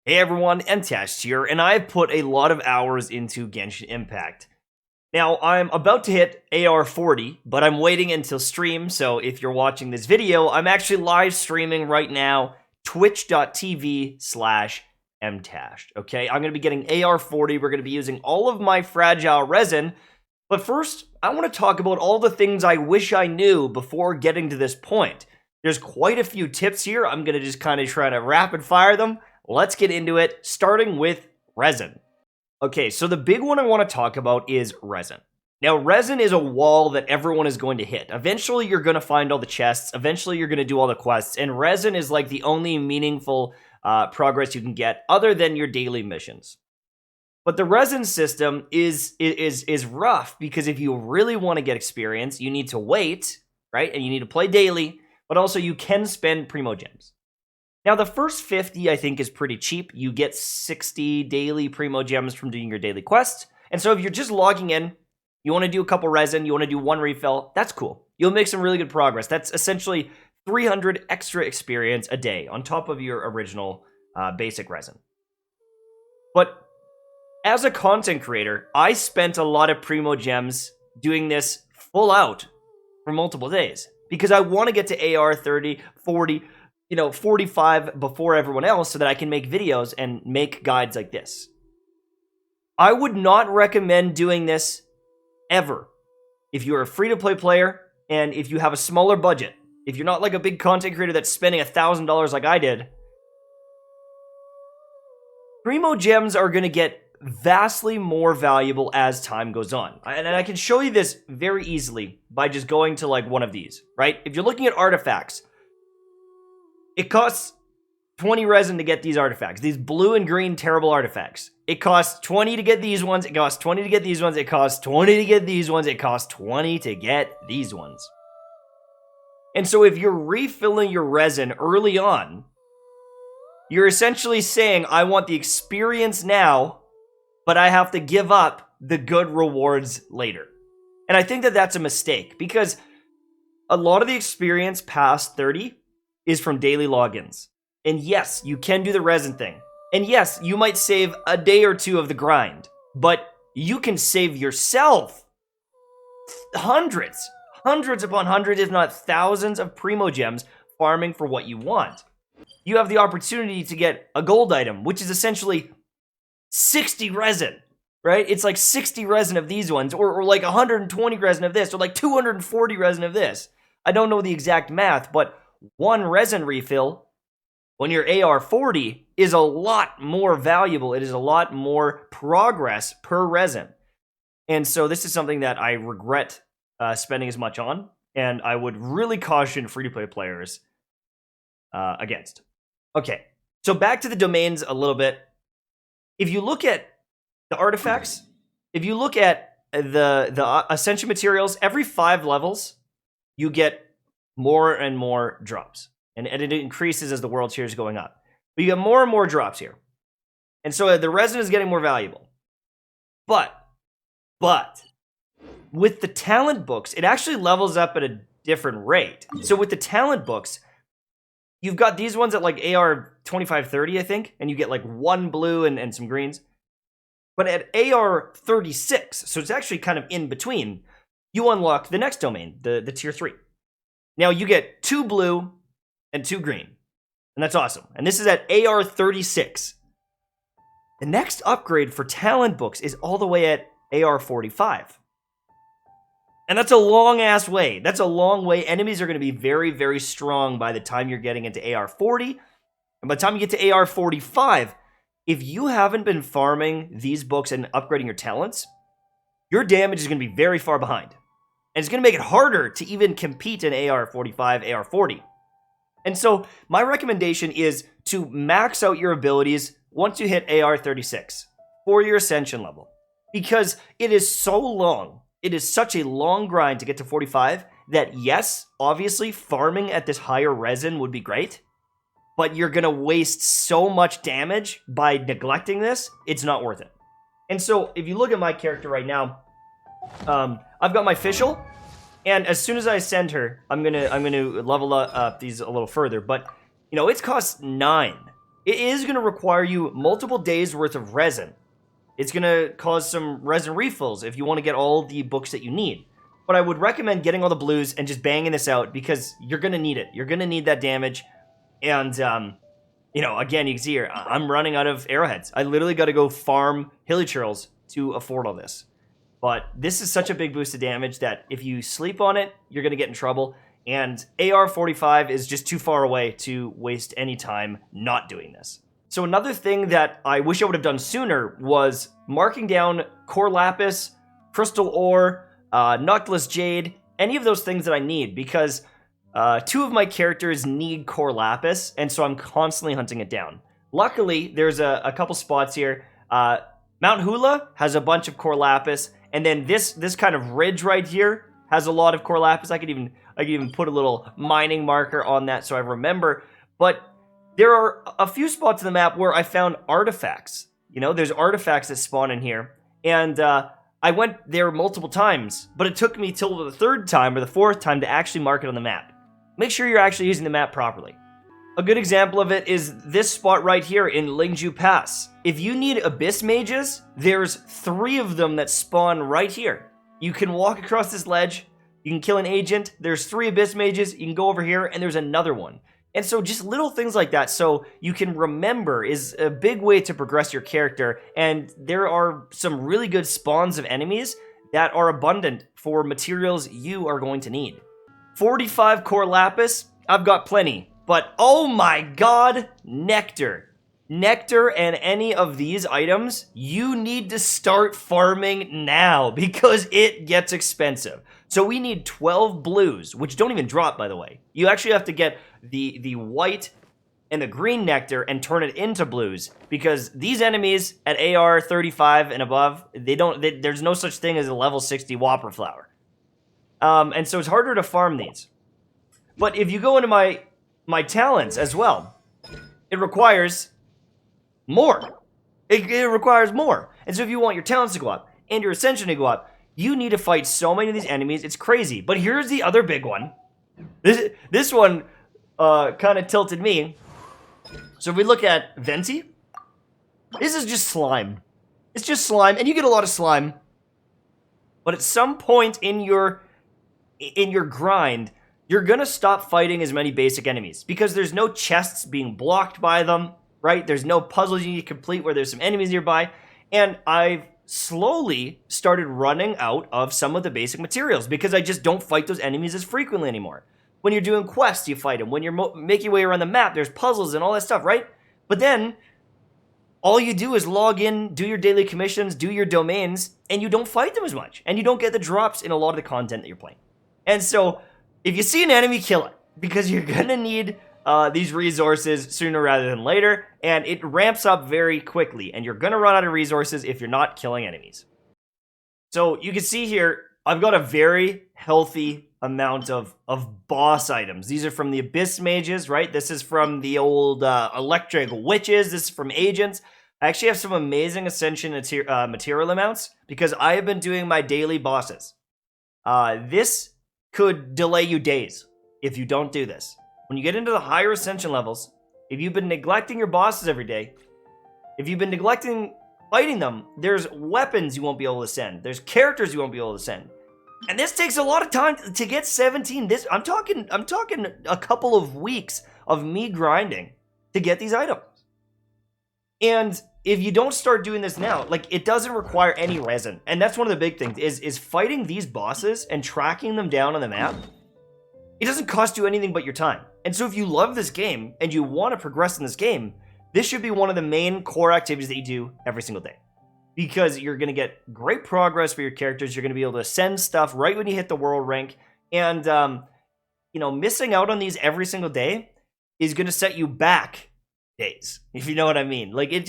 Hey everyone, Mtast here, and I've put a lot of hours into Genshin Impact. Now, I'm about to hit AR40, but I'm waiting until stream, so if you're watching this video, I'm actually live streaming right now, twitch.tv/Mtashed, okay? I'm going to be getting AR40, we're going to be using all of my fragile resin, but first, I want to talk about all the things I wish I knew before getting to this point. There's quite a few tips here, I'm going to just kind of try to rapid fire them. Let's get into it, starting with resin. Okay, so the big one I want to talk about is resin. Now, resin is a wall that everyone is going to hit. Eventually, you're going to find all the chests. Eventually, you're going to do all the quests. And resin is like the only meaningful progress you can get other than your daily missions. But the resin system is rough because if you really want to get experience, you need to wait, right? And you need to play daily, but also you can spend Primo gems. Now, the first 50, I think, is pretty cheap. You get 60 daily Primo gems from doing your daily quests. And so if you're just logging in, you want to do a couple resin, you want to do one refill, that's cool. You'll make some really good progress. That's essentially 300 extra experience a day on top of your original basic resin. But as a content creator, I spent a lot of Primo gems doing this full out for multiple days because I want to get to AR30, 40, 45 before everyone else so that I can make videos and make guides like this. I would not recommend doing this ever if you're a free-to-play player and if you have a smaller budget. If you're not like a big content creator that's spending $1,000 like I did, Primo gems are going to get vastly more valuable as time goes on. And I can show you this very easily by just going to like one of these, right? If you're looking at artifacts, it costs 20 resin to get these artifacts. These blue and green terrible artifacts. It costs 20 to get these ones. It costs 20 to get these ones. It costs 20 to get these ones. It costs 20 to get these ones. And so if you're refilling your resin early on, you're essentially saying, I want the experience now, but I have to give up the good rewards later. And I think that that's a mistake because a lot of the experience past 30 is from daily logins. And yes, you can do the resin thing. And yes, you might save a day or two of the grind, but you can save yourself hundreds upon hundreds, if not thousands of Primo gems farming for what you want. You have the opportunity to get a gold item, which is essentially 60 resin, right? It's like 60 resin of these ones, or like 120 resin of this, or like 240 resin of this. I don't know the exact math, but one resin refill when you're AR40 is a lot more valuable. It is a lot more progress per resin. And so this is something that I regret spending as much on, and I would really caution free-to-play players against. Okay, so back to the domains a little bit. If you look at the artifacts, if you look at the ascension materials, every 5 levels, you get more and more drops. And it increases as the world tier is going up. But you get more and more drops here. And so the resin is getting more valuable. But, with the talent books, it actually levels up at a different rate. So with the talent books, you've got these ones at like AR25-30, I think, and you get like 1 blue and some greens. But at AR36, so it's actually kind of in between, you unlock the next domain, the tier 3. Now you get 2 blue and 2 green, and that's awesome. And this is at AR36. The next upgrade for talent books is all the way at AR45. And that's a long-ass way. That's a long way. Enemies are going to be very, very strong by the time you're getting into AR40. And by the time you get to AR45, if you haven't been farming these books and upgrading your talents, your damage is going to be very far behind. And it's going to make it harder to even compete in AR45, AR40. And so my recommendation is to max out your abilities once you hit AR36 for your ascension level. Because it is so long, it is such a long grind to get to 45 that yes, obviously farming at this higher resin would be great, but you're going to waste so much damage by neglecting this, it's not worth it. And so if you look at my character right now, I've got my official, and as soon as I ascend her, I'm gonna level up these a little further. But it costs 9 it is going to require you multiple days worth of resin. It's going to cause some resin refills if you want to get all the books that you need. But I would recommend getting all the blues and just banging this out because you're going to need it. You're going to need that damage. And, you know, again, you can see here, I'm running out of arrowheads. I literally got to go farm hilly churls to afford all this. But this is such a big boost of damage that if you sleep on it, you're going to get in trouble. And AR45 is just too far away to waste any time not doing this. So another thing that I wish I would have done sooner was marking down core lapis, crystal ore, noctilus jade, any of those things that I need, because 2 of my characters need core lapis, and so I'm constantly hunting it down. Luckily, there's a couple spots here. Mount Hula has a bunch of core lapis, and then this kind of ridge right here has a lot of core lapis. I could even put a little mining marker on that so I remember. But there are a few spots in the map where I found artifacts. You know, there's artifacts that spawn in here. And I went there multiple times, but it took me till the 3rd time or the 4th time to actually mark it on the map. Make sure you're actually using the map properly. A good example of it is this spot right here in Lingju Pass. If you need Abyss Mages, there's 3 of them that spawn right here. You can walk across this ledge, you can kill an agent, there's 3 Abyss Mages, you can go over here, and there's another one. And so just little things like that so you can remember is a big way to progress your character, and there are some really good spawns of enemies that are abundant for materials you are going to need. 45 core lapis, I've got plenty, but oh my god, nectar. Nectar and any of these items, you need to start farming now because it gets expensive. So we need 12 blues, which don't even drop, by the way. You actually have to get the white and the green nectar and turn it into blues because these enemies at AR35 and above, there's no such thing as a level 60 Whopper flower. And so it's harder to farm these. But if you go into my talents as well, it requires more. It requires more. And so if you want your talents to go up and your ascension to go up, you need to fight so many of these enemies. It's crazy. But here's the other big one. This one kind of tilted me. So if we look at Venti, this is just slime. It's just slime, and you get a lot of slime. But at some point in your grind, you're gonna stop fighting as many basic enemies because there's no chests being blocked by them, right? There's no puzzles you need to complete where there's some enemies nearby, and I've slowly started running out of some of the basic materials because I just don't fight those enemies as frequently anymore. When you're doing quests, you fight them. When you're making your way around the map, there's puzzles and all that stuff, right? But then, all you do is log in, do your daily commissions, do your domains, and you don't fight them as much. And you don't get the drops in a lot of the content that you're playing. And so, if you see an enemy, kill it. Because you're gonna need these resources sooner rather than later, and it ramps up very quickly, and you're gonna run out of resources if you're not killing enemies. So you can see here, I've got a very healthy amount of boss items. These are from the Abyss Mages, right? This is from the old Electric Witches. This is from Agents. I actually have some amazing Ascension material amounts because I have been doing my daily bosses. This could delay you days if you don't do this. When you get into the higher Ascension levels, if you've been neglecting your bosses every day, if you've been neglecting fighting them, there's weapons you won't be able to send. There's characters you won't be able to send. And this takes a lot of time to get 17. I'm talking a couple of weeks of me grinding to get these items. And if you don't start doing this now, like, it doesn't require any resin. And that's one of the big things is fighting these bosses and tracking them down on the map. It doesn't cost you anything but your time. And so if you love this game and you want to progress in this game, this should be one of the main core activities that you do every single day. Because you're going to get great progress for your characters. You're going to be able to send stuff right when you hit the world rank. And, you know, missing out on these every single day is going to set you back days, if you know what I mean. Like, it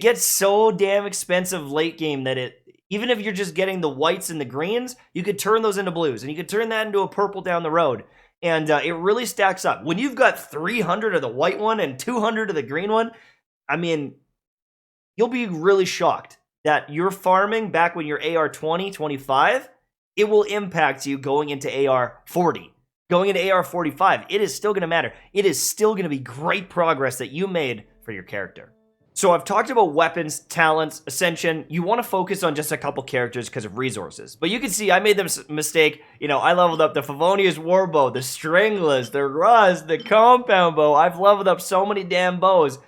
gets so damn expensive late game that even if you're just getting the whites and the greens, you could turn those into blues. And you could turn that into a purple down the road. And it really stacks up. When you've got 300 of the white one and 200 of the green one, I mean, you'll be really shocked that you're farming back when you're AR20, 25, it will impact you going into AR40. Going into AR45, it is still going to matter. It is still going to be great progress that you made for your character. So I've talked about weapons, talents, ascension. You want to focus on just a couple characters because of resources. But you can see I made the mistake. You know, I leveled up the Favonius Warbow, the Stringless, the Rust, the Compound Bow. I've leveled up so many damn bows.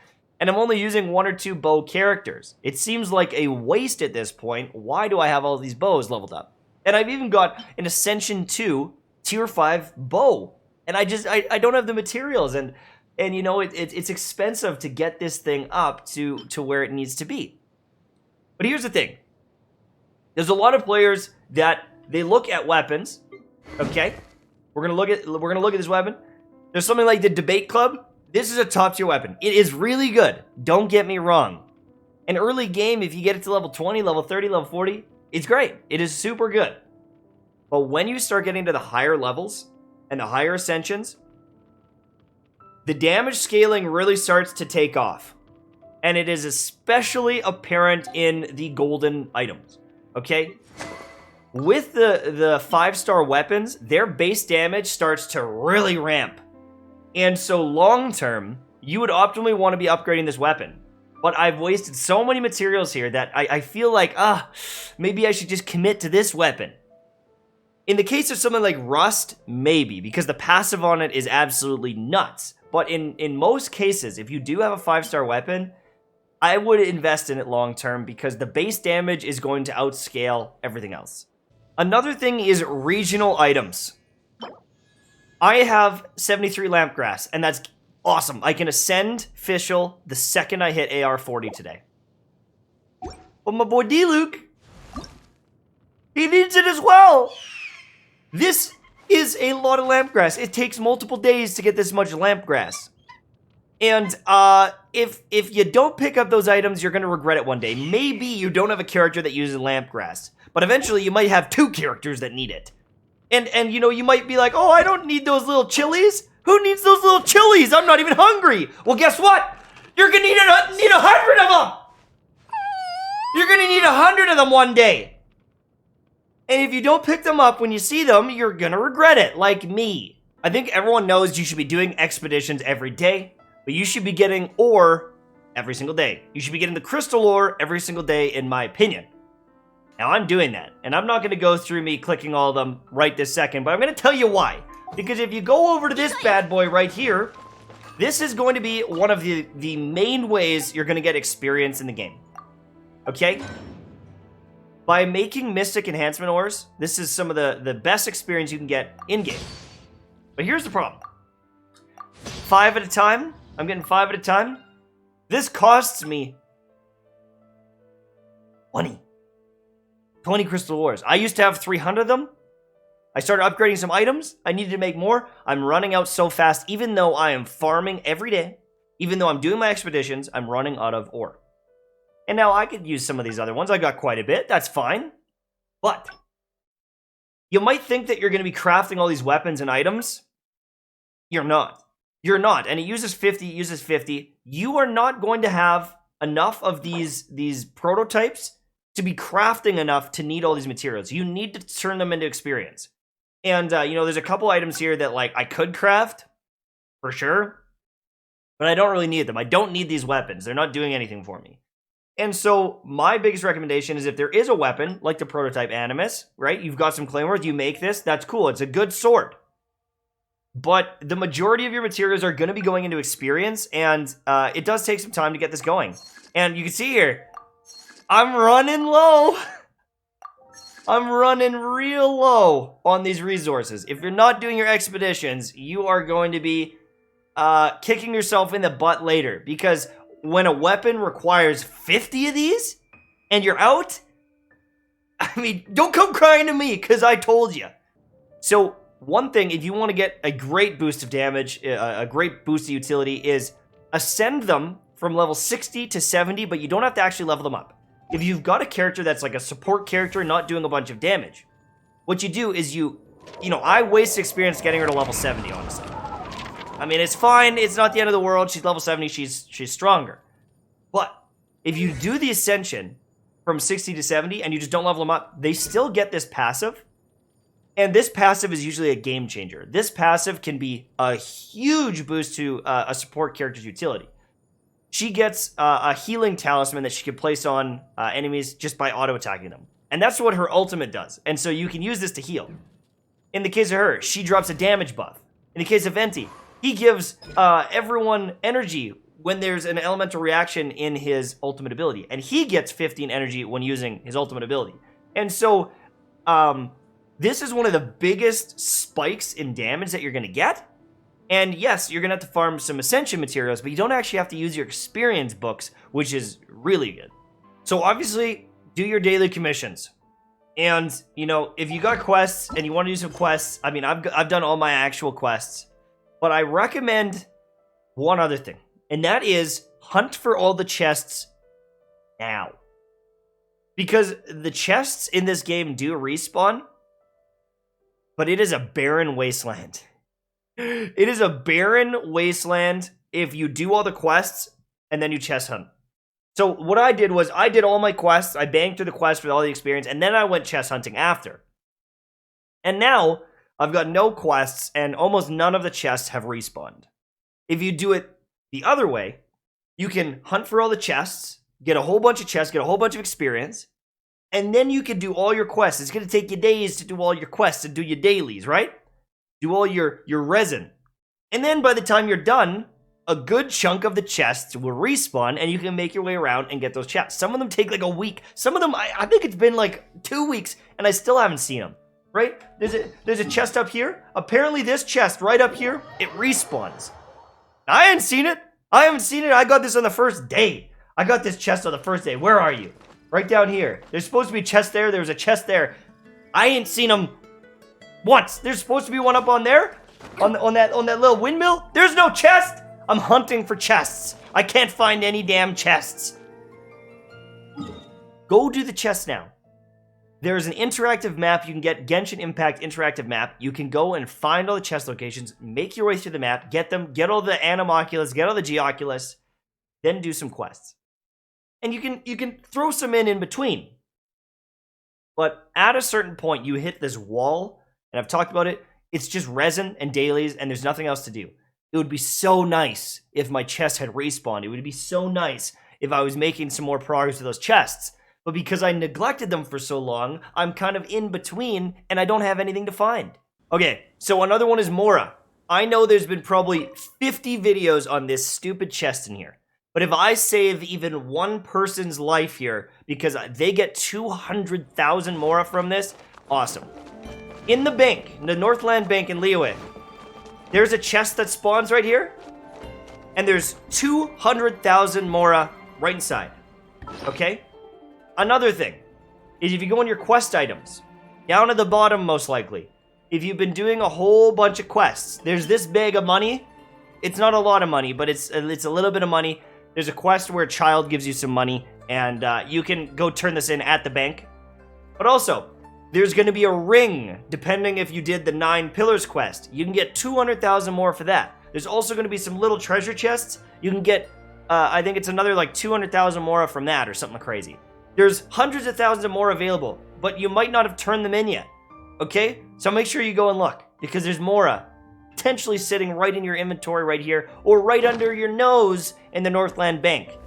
And I'm only using 1 or 2 bow characters. It seems like a waste at this point. Why do I have all these bows leveled up? And I've even got an Ascension 2 Tier 5 bow. And I don't have the materials. And you know, it's expensive to get this thing up to where it needs to be. But here's the thing. There's a lot of players that they look at weapons. Okay? We're gonna look at this weapon. There's something like the Debate Club. This is a top tier weapon. It is really good. Don't get me wrong. An early game, if you get it to level 20, level 30, level 40, it's great. It is super good. But when you start getting to the higher levels and the higher ascensions, the damage scaling really starts to take off. And it is especially apparent in the golden items. Okay? With the 5-star weapons, their base damage starts to really ramp. And so long term, you would optimally want to be upgrading this weapon. But I've wasted so many materials here that I feel like, maybe I should just commit to this weapon. In the case of something like Rust, maybe, because the passive on it is absolutely nuts. But in most cases, if you do have a 5-star weapon, I would invest in it long term because the base damage is going to outscale everything else. Another thing is regional items. I have 73 Lampgrass, and that's awesome. I can ascend Fischl the second I hit AR40 today. But my boy D-Luke, he needs it as well. This is a lot of Lampgrass. It takes multiple days to get this much Lampgrass. And if you don't pick up those items, you're going to regret it one day. Maybe you don't have a character that uses Lampgrass, but eventually you might have 2 characters that need it. And you know, you might be like, oh, I don't need those little chilies. Who needs those little chilies? I'm not even hungry. Well, guess what? You're going to need 100 of them. You're going to need 100 of them one day. And if you don't pick them up when you see them, you're going to regret it, like me. I think everyone knows you should be doing expeditions every day, but you should be getting ore every single day. You should be getting the crystal ore every single day, in my opinion. Now, I'm doing that, and I'm not going to go through me clicking all of them right this second, but I'm going to tell you why. Because if you go over to this bad boy right here, this is going to be one of the main ways you're going to get experience in the game. Okay? By making Mystic Enhancement Ores, this is some of the best experience you can get in-game. But here's the problem. 5 at a time. I'm getting 5 at a time. This costs me 20 crystal ores. I used to have 300 of them. I started upgrading some items. I needed to make more. I'm running out so fast, even though I am farming every day. Even though I'm doing my expeditions, I'm running out of ore. And now I could use some of these other ones. I got quite a bit. That's fine. But you might think that you're going to be crafting all these weapons and items. You're not. You're not. And it uses 50. It uses 50. You are not going to have enough of these prototypes to be crafting enough to need all these materials. You need to turn them into experience. And, you know, there's a couple items here that, like, I could craft, for sure, but I don't really need them. I don't need these weapons. They're not doing anything for me. And so, my biggest recommendation is if there is a weapon, like the prototype Animus, right? You've got some claymores, you make this, that's cool. It's a good sword. But the majority of your materials are going to be going into experience, and it does take some time to get this going. And you can see here, I'm running low. I'm running real low on these resources. If you're not doing your expeditions, you are going to be kicking yourself in the butt later. Because when a weapon requires 50 of these, and you're out, I mean, don't come crying to me, because I told you. So, one thing, if you want to get a great boost of damage, a great boost of utility, is ascend them from level 60 to 70, but you don't have to actually level them up. If you've got a character that's like a support character not doing a bunch of damage, what you do is you know, I waste experience getting her to level 70, honestly. I mean, it's fine. It's not the end of the world. She's level 70. She's stronger. But if you do the ascension from 60 to 70 and you just don't level them up, they still get this passive. And this passive is usually a game changer. This passive can be a huge boost to a support character's utility. she gets a healing talisman that she can place on enemies just by auto-attacking them. And that's what her ultimate does. And so you can use this to heal. In the case of her, she drops a damage buff. In the case of Venti, he gives everyone energy when there's an elemental reaction in his ultimate ability. And he gets 15 energy when using his ultimate ability. And so, this is one of the biggest spikes in damage that you're going to get. And yes, you're going to have to farm some Ascension materials, but you don't actually have to use your experience books, which is really good. So obviously, do your daily commissions. And, you know, if you got quests and you want to do some quests, I mean, I've done all my actual quests. But I recommend one other thing, and that is hunt for all the chests now. Because the chests in this game do respawn, but it is a barren wasteland. It is a barren wasteland if you do all the quests and then you chest hunt. So what I did was I did all my quests, I banged through the quests with all the experience, and then I went chest hunting after. And now I've got no quests and almost none of the chests have respawned. If you do it the other way, you can hunt for all the chests, get a whole bunch of chests, get a whole bunch of experience, and then you can do all your quests. It's going to take you days to do all your quests and do your dailies, right? Do all your resin. And then by the time you're done, a good chunk of the chests will respawn and you can make your way around and get those chests. Some of them take like a week. Some of them, I think it's been like 2 weeks and I still haven't seen them, right? There's a chest up here. Apparently this chest right up here, it respawns. I haven't seen it. I haven't seen it. I got this on the first day. I got this chest on the first day. Where are you? Right down here. There's supposed to be a chest there. There was a chest there. I ain't seen them once. There's supposed to be one up on there. On that little windmill. There's no chest. I'm hunting for chests. I can't find any damn chests. Go do the chests now. There's an interactive map. You can get Genshin Impact interactive map. You can go and find all the chest locations, make your way through the map, get them, get all the Animoculus, get all the Geoculus, then do some quests. And you can throw some in between. But at a certain point, you hit this wall, and I've talked about it. It's just resin and dailies, and there's nothing else to do. It would be so nice if my chest had respawned. It would be so nice if I was making some more progress with those chests. But because I neglected them for so long, I'm kind of in between, and I don't have anything to find. Okay, so another one is Mora. I know there's been probably 50 videos on this stupid chest in here. But if I save even one person's life here, because they get 200,000 Mora from this, awesome. In the bank, the Northland Bank in Liyue, there's a chest that spawns right here, and there's 200,000 Mora right inside, okay? Another thing is if you go on your quest items, down at the bottom most likely, if you've been doing a whole bunch of quests, there's this bag of money. It's not a lot of money, but it's a little bit of money. There's a quest where a child gives you some money, and you can go turn this in at the bank. But also, there's going to be a ring, depending if you did the 9 Pillars quest. You can get 200,000 more for that. There's also going to be some little treasure chests. You can get, I think it's another like 200,000 more from that or something crazy. There's hundreds of thousands of more available, but you might not have turned them in yet. Okay? So make sure you go and look, because there's Mora potentially sitting right in your inventory right here, or right under your nose in the Northland Bank.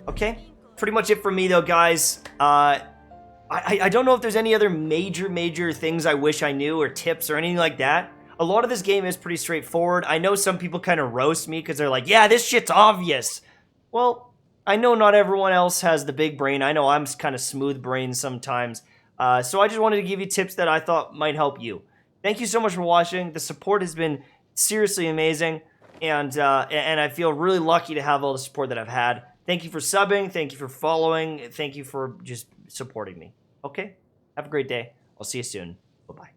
Okay? Pretty much it for me though, guys. I don't know if there's any other major things I wish I knew or tips or anything like that. A lot of this game is pretty straightforward. I know some people kind of roast me because they're like, yeah, this shit's obvious. Well, I know not everyone else has the big brain. I know I'm kind of smooth brain sometimes. So I just wanted to give you tips that I thought might help you. Thank you so much for watching. The support has been seriously amazing. And I feel really lucky to have all the support that I've had. Thank you for subbing. Thank you for following. Thank you for just supporting me. Okay? Have a great day. I'll see you soon. Bye-bye.